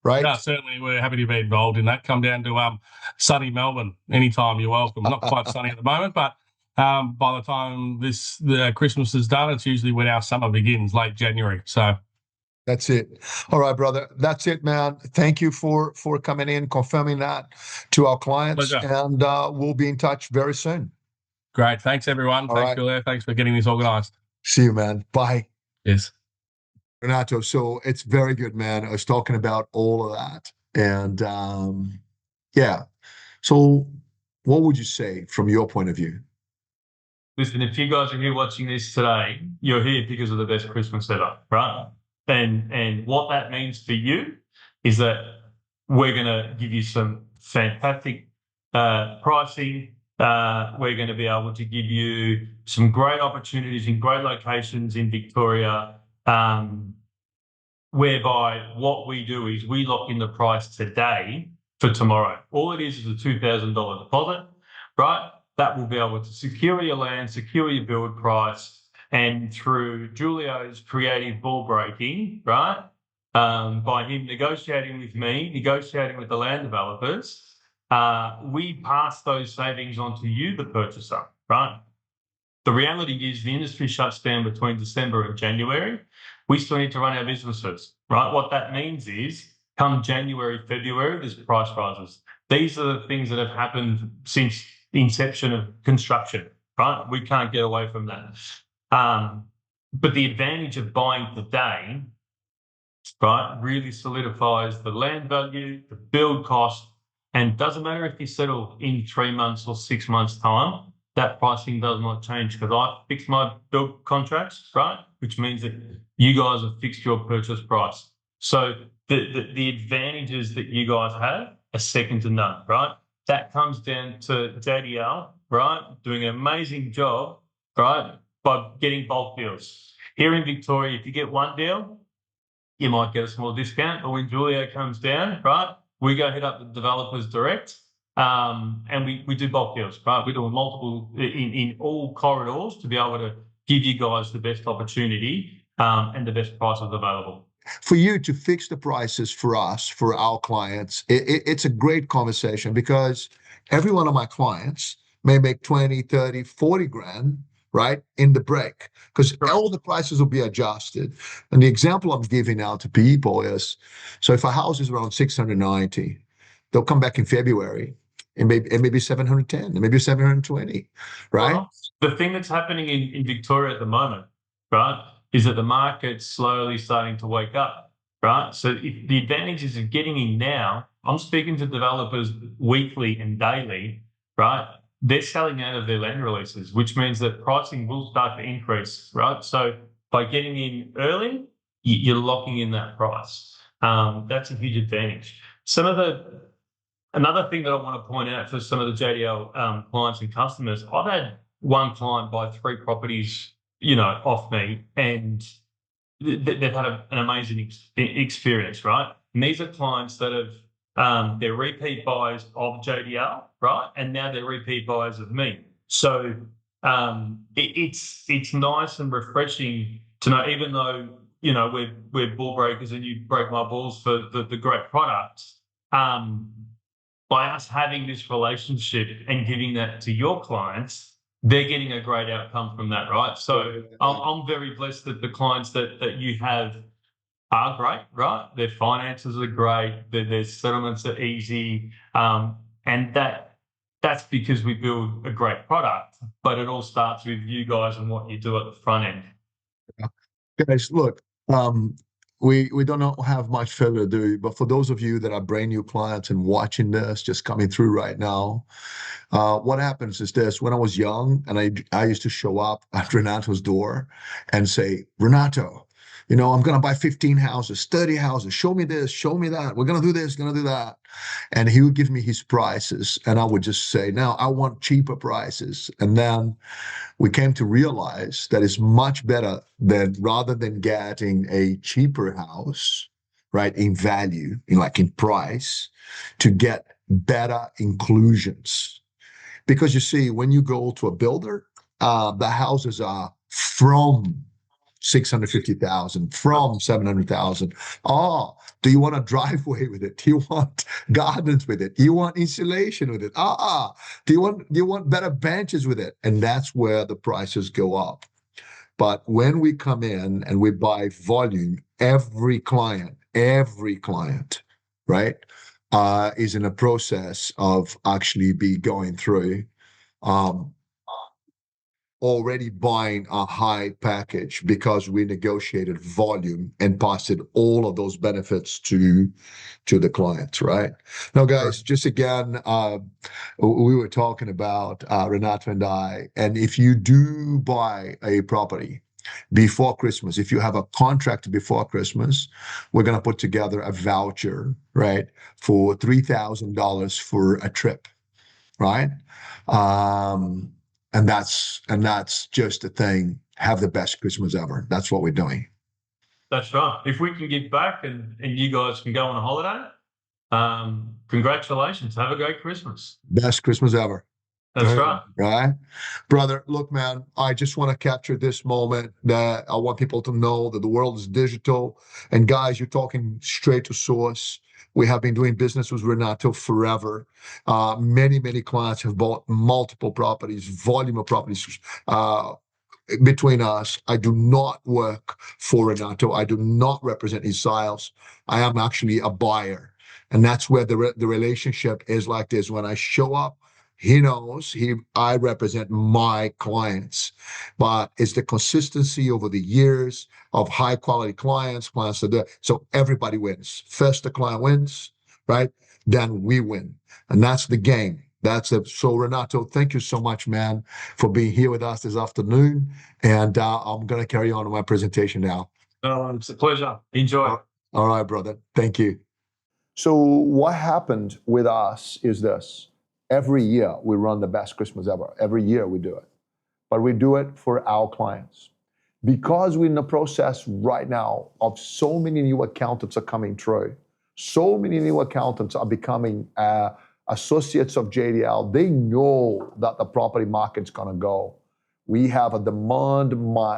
Right? Yeah, certainly. We're happy to be involved in that. Come down to sunny Melbourne anytime. You're welcome. Not quite sunny at the moment, but by the time the Christmas is done, it's usually when our summer begins, late January. So that's it. All right, brother. That's it, man. Thank you for coming in, confirming that to our clients. Pleasure. And we'll be in touch very soon. Great. Thanks, everyone. All Thanks, right. Julia. Thanks for getting this organized. See you, man. Bye. Yes. Renato, so it's very good, man. I was talking about all of that. And yeah. So what would you say from your point of view? Listen, if you guys are here watching this today, you're here because of the best Christmas ever, right? And what that means for you is that we're going to give you some fantastic pricing. We're going to be able to give you some great opportunities in great locations in Victoria, whereby what we do is we lock in the price today for tomorrow. All it is a $2,000 deposit, right? That will be able to secure your land, secure your build price, and through Julio's creative ball breaking, right, by him negotiating with me, negotiating with the land developers, we pass those savings on to you, the purchaser, right? The reality is the industry shuts down between December and January. We still need to run our businesses, right? What that means is come January, February, there's price rises. These are the things that have happened since the inception of construction, right? We can't get away from that. But the advantage of buying today, right, really solidifies the land value, the build cost, and doesn't matter if you settle in 3 months or 6 months' time, that pricing does not change because I fix my build contracts, right? Which means that you guys have fixed your purchase price. So the advantages that you guys have are second to none, right? That comes down to JDL right, doing an amazing job, right, by getting bulk deals. Here in Victoria, if you get one deal, you might get a small discount. But when Julio comes down, right, we go hit up the developers direct, and we do bulk deals, right? We're doing multiple in all corridors to be able to give you guys the best opportunity and the best prices available. For you to fix the prices for us, for our clients, it's a great conversation because every one of my clients may make 20, 30, 40 grand, right, in the break, because all the prices will be adjusted. And the example I'm giving now to people is, so if a house is around 690, they'll come back in February and maybe 710, and maybe 720, right? Well, the thing that's happening in Victoria at the moment, right, is that the market's slowly starting to wake up, right? So if the advantages of getting in now, I'm speaking to developers weekly and daily, right? They're selling out of their land releases, which means that pricing will start to increase, right? So by getting in early, you're locking in that price. That's a huge advantage. Another thing that I want to point out for some of the JDL clients and customers, I've had one client buy 3 properties, off me, and they've had an amazing experience, right? And these are clients that have they're repeat buyers of JDL, right? And now they're repeat buyers of me. So it's nice and refreshing to know, even though we're bull breakers and you break my balls for the great products. By us having this relationship and giving that to your clients, they're getting a great outcome from that, right? So I'm very blessed that the clients that you have are great, right? Their finances are great, their settlements are easy, and that's because we build a great product. But it all starts with you guys and what you do at the front end. Guys, look, we don't have much further ado, but for those of you that are brand new clients and watching this, just coming through right now, what happens is this: when I was young, and I used to show up at Renato's door and say, Renato, I'm gonna buy 15 houses, 30 houses. Show me this, show me that. We're gonna do this, gonna do that. And he would give me his prices, and I would just say, no, I want cheaper prices. And then we came to realize that it's much better than, rather than getting a cheaper house, right, in value, in price, to get better inclusions. Because you see, when you go to a builder, the houses are from 650,000, from 700,000. Oh, do you want a driveway with it? Do you want gardens with it? Do you want insulation with it? Do you want better benches with it? And that's where the prices go up. But when we come in and we buy volume, every client, right, is in a process of actually be going through already buying a high package because we negotiated volume and passed all of those benefits to the clients, right? Now, guys, just again, we were talking about Renato and I, and if you do buy a property before Christmas, if you have a contract before Christmas, we're going to put together a voucher, right, for $3,000 for a trip, right? And that's just the thing. Have the best Christmas ever. That's what we're doing. That's right. If we can give back and you guys can go on a holiday, congratulations. Have a great Christmas. Best Christmas ever. That's right. Right? Brother, look, man, I just want to capture this moment that I want people to know that the world is digital. And guys, you're talking straight to source. We have been doing business with Renato forever. Many clients have bought multiple properties, volume of properties between us. I do not work for Renato. I do not represent his sales. I am actually a buyer. And that's where the relationship is like this. When I show up, he knows I represent my clients, but it's the consistency over the years of high quality clients so everybody wins. First the client wins, right? Then we win. And that's the game. So Renato, thank you so much, man, for being here with us this afternoon. And I'm going to carry on with my presentation now. It's a pleasure. Enjoy. All right, brother. Thank you. So what happened with us is this. Every year we run the best Christmas ever. Every year we do it. But we do it for our clients. Because we're in the process right now of so many new accountants are coming through, so many new accountants are becoming associates of JDL. They know that the property market's gonna go. We have a demand,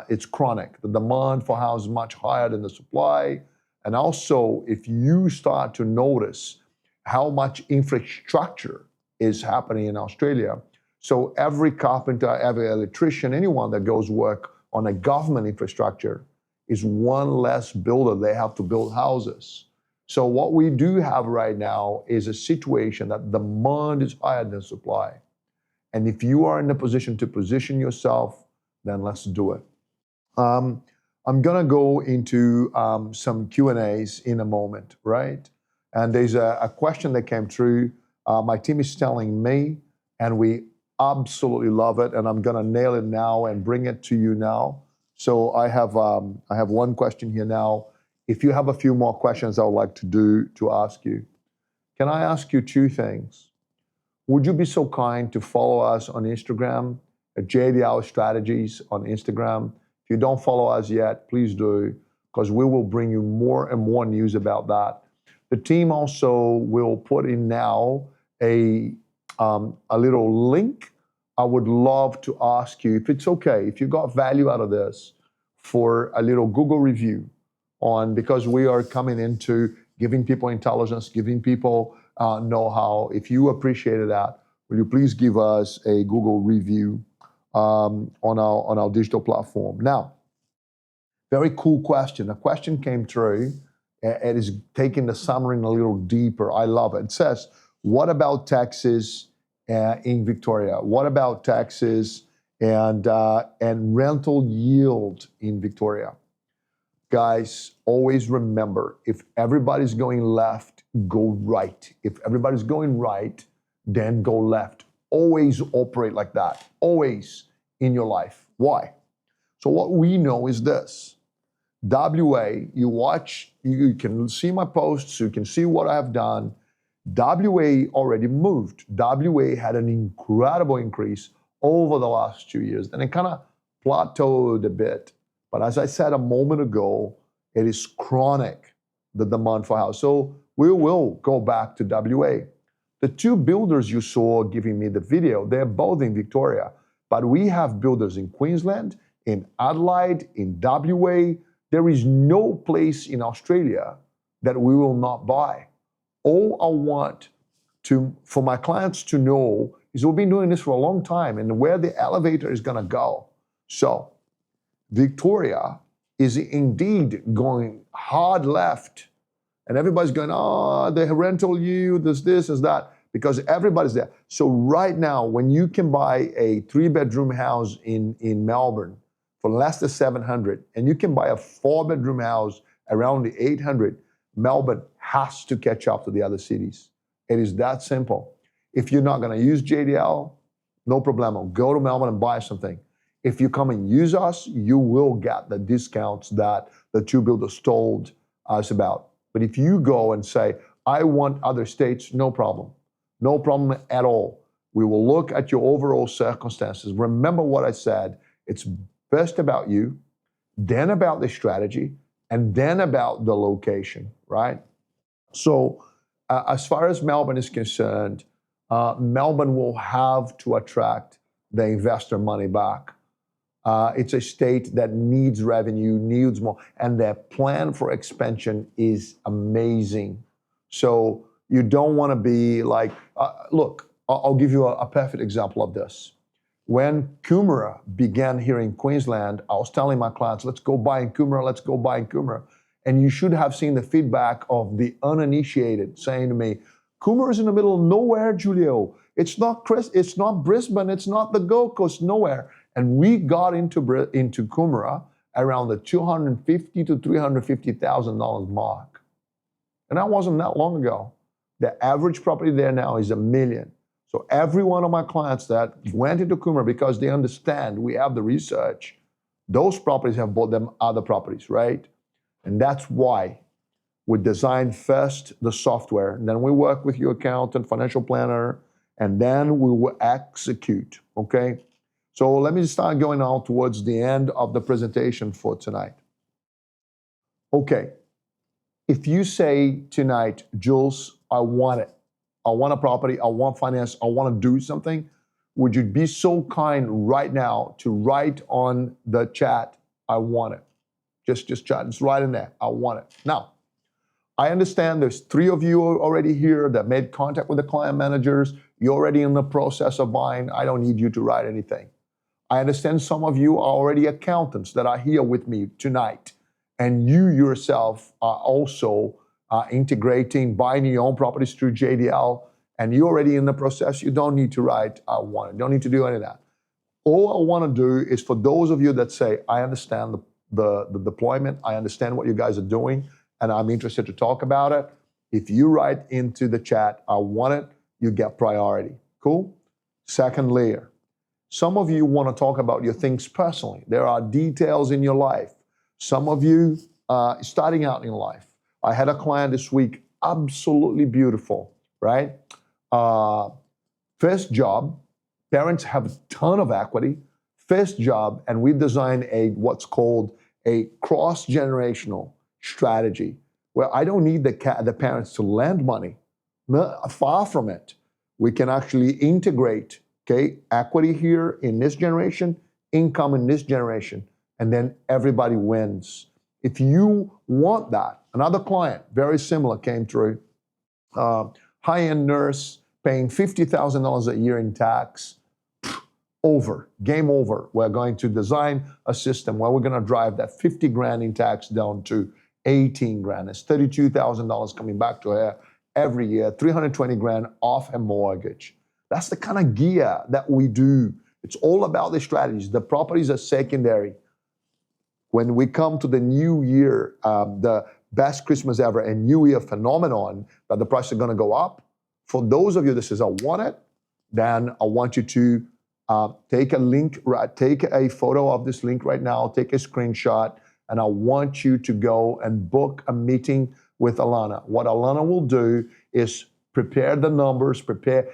it's chronic. The demand for houses is much higher than the supply. And also, if you start to notice how much infrastructure is happening in Australia, so every carpenter, every electrician, anyone that goes work on a government infrastructure is one less builder. They have to build houses. So what we do have right now is a situation that demand is higher than supply. And if you are in a position to position yourself, then let's do it. I'm gonna go into some Q&As in a moment, right? And there's a question that came through. My team is telling me, and we absolutely love it, and I'm gonna nail it now and bring it to you now. So I have one question here now. If you have a few more questions I would like to ask you. Can I ask you two things? Would you be so kind to follow us on Instagram at JDL Strategies on Instagram? If you don't follow us yet, please do, because we will bring you more and more news about that. The team also will put in now a little link. I would love to ask you, if it's okay, if you got value out of this, for a little Google review on, because we are coming into giving people intelligence, giving people know-how. If you appreciated that, will you please give us a Google review on our digital platform? Now, very cool question. A question came through. It is taking the summary a little deeper. I love it. It says, what about taxes in Victoria? What about taxes and rental yield in Victoria? Guys, always remember, if everybody's going left, go right. If everybody's going right, then go left. Always operate like that, always in your life. Why? So what we know is this. WA, you can see my posts, you can see what I have done. WA already moved. WA had an incredible increase over the last 2 years, and it kind of plateaued a bit. But as I said a moment ago, it is chronic, the demand for house. So we will go back to WA. The two builders you saw giving me the video, they're both in Victoria, but we have builders in Queensland, in Adelaide, in WA. There is no place in Australia that we will not buy. All I want for my clients to know is we've been doing this for a long time and where the elevator is gonna go. So Victoria is indeed going hard left, and everybody's going, oh, the rental yield, there's this, there's that, because everybody's there. So right now, when you can buy a 3-bedroom house in Melbourne for less than 700, and you can buy a 4-bedroom house around the 800, Melbourne has to catch up to the other cities. It is that simple. If you're not gonna use JDL, no problemo. Go to Melbourne and buy something. If you come and use us, you will get the discounts that the two builders told us about. But if you go and say, I want other states, no problem. No problem at all. We will look at your overall circumstances. Remember what I said. It's first about you, then about the strategy, and then about the location, right? So as far as Melbourne is concerned, Melbourne will have to attract the investor money back. It's a state that needs revenue, needs more, and their plan for expansion is amazing. So you don't want to be like, look, I'll give you a perfect example of this. When Coomera began here in Queensland, I was telling my clients, let's go buy in Coomera, let's go buy in Coomera. And you should have seen the feedback of the uninitiated saying to me, Coomera is in the middle of nowhere, Julio. It's not Brisbane, it's not the Gold Coast, nowhere. And we got into Coomera around the $250,000 to $350,000 mark. And that wasn't that long ago. The average property there now is $1 million. So every one of my clients that went into Coomera because they understand we have the research, those properties have bought them other properties, right? And that's why we design first the software, and then we work with your accountant, financial planner, and then we will execute, okay? So let me start going on towards the end of the presentation for tonight. Okay, if you say tonight, Jules, I want it. I want a property, I want finance, I want to do something, would you be so kind right now to write on the chat, I want it. Just chat, just write in there, I want it. Now, I understand there's 3 of you already here that made contact with the client managers. You're already in the process of buying. I don't need you to write anything. I understand some of you are already accountants that are here with me tonight, and you yourself are also integrating, buying your own properties through JDL, and you're already in the process. You don't need to write, I want it. You don't need to do any of that. All I want to do is for those of you that say, I understand the deployment, I understand what you guys are doing, and I'm interested to talk about it. If you write into the chat, I want it, you get priority. Cool? Second layer. Some of you want to talk about your things personally. There are details in your life. Some of you starting out in life. I had a client this week, absolutely beautiful, right? First job, parents have a ton of equity. First job, and we designed what's called a cross-generational strategy, where I don't need the parents to lend money. No, far from it. We can actually integrate, okay, equity here in this generation, income in this generation, and then everybody wins. If you want that, another client, very similar, came through, high-end nurse, paying $50,000 a year in tax, over, game over. We're going to design a system where we're going to drive that 50 grand in tax down to 18 grand. It's $32,000 coming back to her every year, 320 grand off her mortgage. That's the kind of gear that we do. It's all about the strategies. The properties are secondary. When we come to the new year, the best Christmas ever and New Year phenomenon, that the prices are going to go up. For those of you that says, I want it, then I want you to take a link, take a photo of this link right now, take a screenshot, and I want you to go and book a meeting with Alana. What Alana will do is prepare the numbers,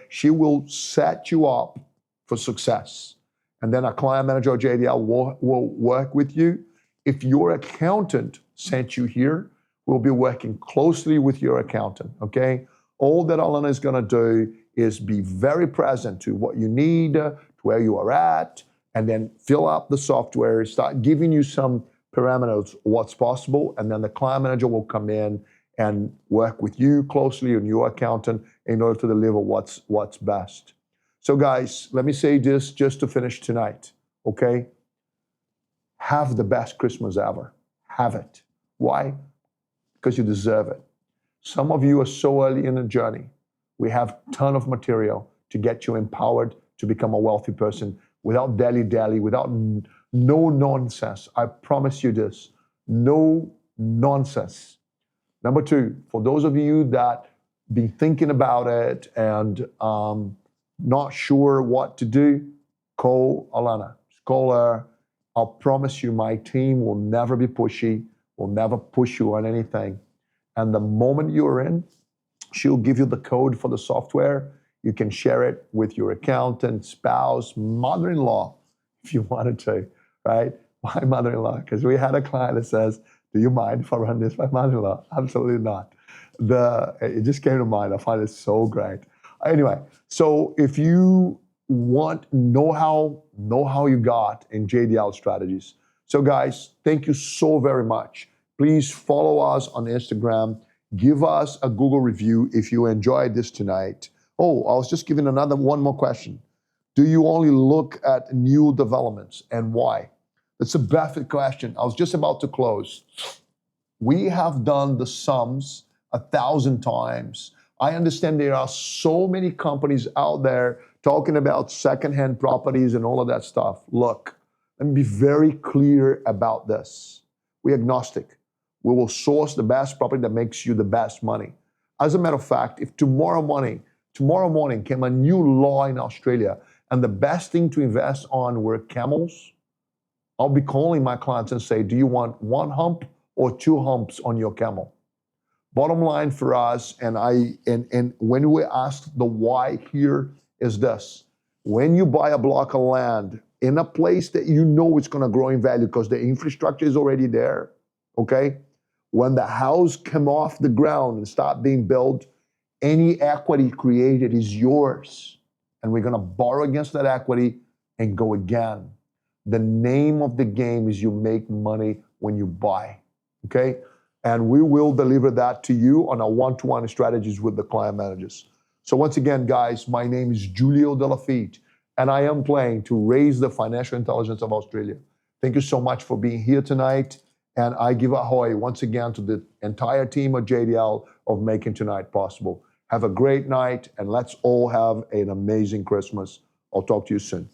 she will set you up for success. And then a client manager or JDL will work with you. If your accountant sent you here, we'll be working closely with your accountant, okay? All that Alana is gonna do is be very present to what you need, to where you are at, and then fill up the software, start giving you some parameters, what's possible, and then the client manager will come in and work with you closely and your accountant in order to deliver what's best. So guys, let me say this just to finish tonight, okay? Have the best Christmas ever. Have it. Why? Because you deserve it. Some of you are so early in the journey. We have a ton of material to get you empowered to become a wealthy person without dilly-dally, without no nonsense. I promise you this, no nonsense. Number 2, for those of you that been thinking about it and not sure what to do, call Alana, call her. I'll promise you my team will never be pushy, will never push you on anything. And the moment you're in, she'll give you the code for the software. You can share it with your accountant, spouse, mother-in-law, if you wanted to, right? My mother-in-law, because we had a client that says, do you mind if I run this by mother-in-law? Absolutely not. It just came to mind. I find it so great. Anyway, so if you want know-how you got in JDL Strategies. So guys, thank you so very much. Please follow us on Instagram. Give us a Google review if you enjoyed this tonight. Oh, I was just giving one more question. Do you only look at new developments and why? That's a perfect question. I was just about to close. We have done the sums 1,000 times. I understand there are so many companies out there talking about secondhand properties and all of that stuff. Look, let me be very clear about this. We're agnostic. We will source the best property that makes you the best money. As a matter of fact, if tomorrow morning came a new law in Australia and the best thing to invest on were camels, I'll be calling my clients and say, do you want 1 hump or 2 humps on your camel? Bottom line for us, and when we ask the why here is this. When you buy a block of land in a place that you know it's going to grow in value because the infrastructure is already there, okay? When the house come off the ground and start being built, any equity created is yours. And we're going to borrow against that equity and go again. The name of the game is you make money when you buy, okay? And we will deliver that to you on our one-to-one strategies with the client managers. So once again, guys, my name is Julio De Lafitte, and I am playing to raise the financial intelligence of Australia. Thank you so much for being here tonight. And I give ahoy once again to the entire team of JDL of making tonight possible. Have a great night, and let's all have an amazing Christmas. I'll talk to you soon.